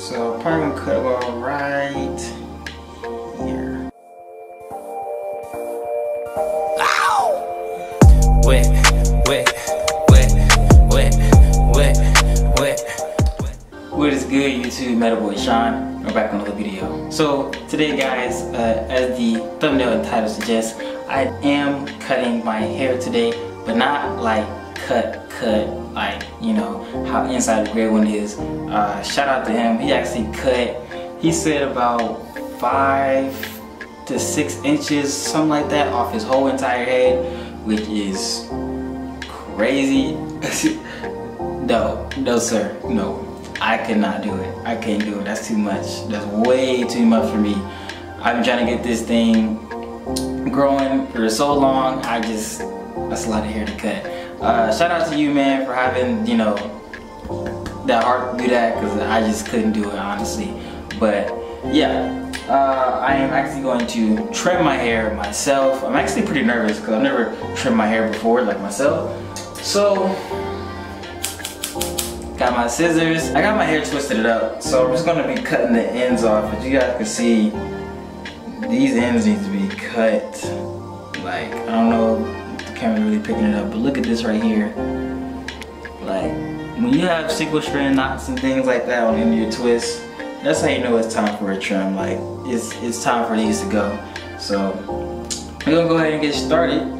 So I'm probably gonna cut it all right here. Ow! Wet, wet, wet, wet, wet, wet. What is good, YouTube? Meta Boy Sean. We're back on another video. So today, guys, as the thumbnail and title suggests, I am cutting my hair today, but not like cut, like, you know, how inside the gray one is. Shout out to him. He actually cut, he said about 5 to 6 inches, something like that, off his whole entire head, which is crazy. No sir, no. I cannot do it. I can't do it. That's too much. That's way too much for me. I've been trying to get this thing growing for so long. That's a lot of hair to cut. Shout out to you, man, for having, you know, that heart to do that, because I just couldn't do it, honestly. But yeah, I am actually going to trim my hair myself. I'm actually pretty nervous because I've never trimmed my hair before like myself. So got my scissors. I got my hair twisted up, so I'm just gonna be cutting the ends off. As you guys can see, these ends need to be cut. Like, I don't know if the camera's really picking it up, but look at this right here. Like, when you have single strand knots and things like that on the end of your twist, that's how you know it's time for a trim. Like, it's time for these to go. So we're gonna go ahead and get started.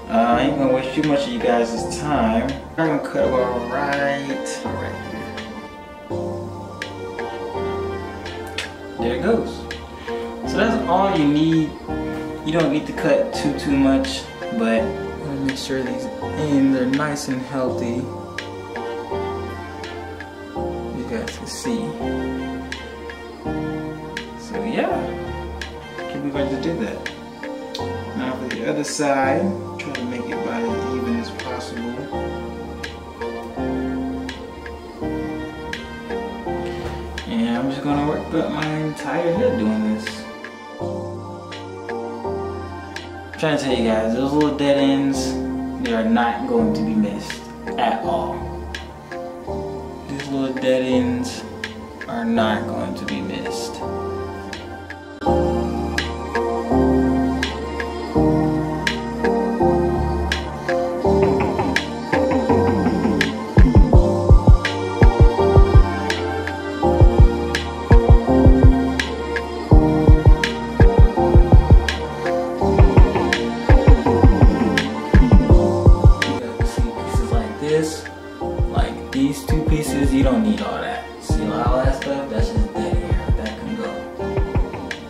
I ain't gonna waste too much of you guys' time. I'm gonna cut it all right here. There it goes. So that's all you need. You don't need to cut too much, but I'm gonna make sure these ends are nice and healthy. You guys can see. So yeah, can't believe I just did that. Now for the other side, try to make it about as even as possible. And I'm just gonna work up my entire head doing this. I'm trying to tell you guys, those little dead ends, they are not going to be missed at all. These little dead ends are not going to be missed. Like these two pieces, you don't need all that. See all that stuff? That's just dead hair. That can go.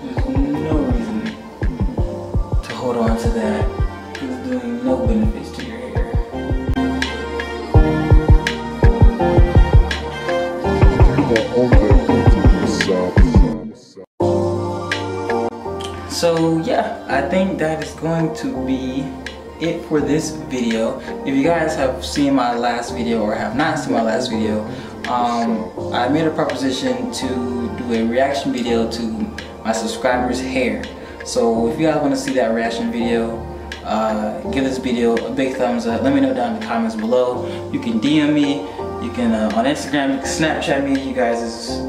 There's no reason to hold on to that. It's doing no benefits to your hair. So yeah, I think that is going to be it for this video. If you guys have seen my last video or have not seen my last video, I made a proposition to do a reaction video to my subscribers' hair. So if you guys want to see that reaction video, give this video a big thumbs up. Let me know down in the comments below. You can DM me, you can on Instagram, you can Snapchat me you guys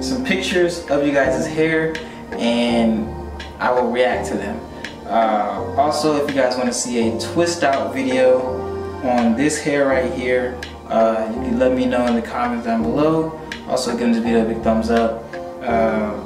some pictures of you guys' hair, and I will react to them. Also, if you guys want to see a twist out video on this hair right here, you can let me know in the comments down below. Also, give this video a big thumbs up.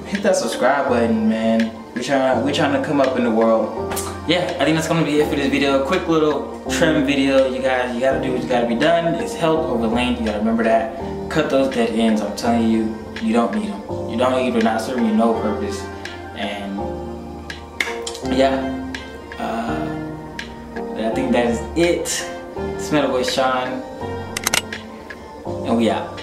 Hit that subscribe button, man. We're trying to come up in the world. Yeah, I think that's gonna be it for this video. A quick little trim video. You gotta do what you gotta be done. It's health over length. You gotta remember that. Cut those dead ends. I'm telling you, you don't need them. You don't need them. They're not serving you no purpose. And yeah, I think that is it. It's Meta Boy Sean, and we out.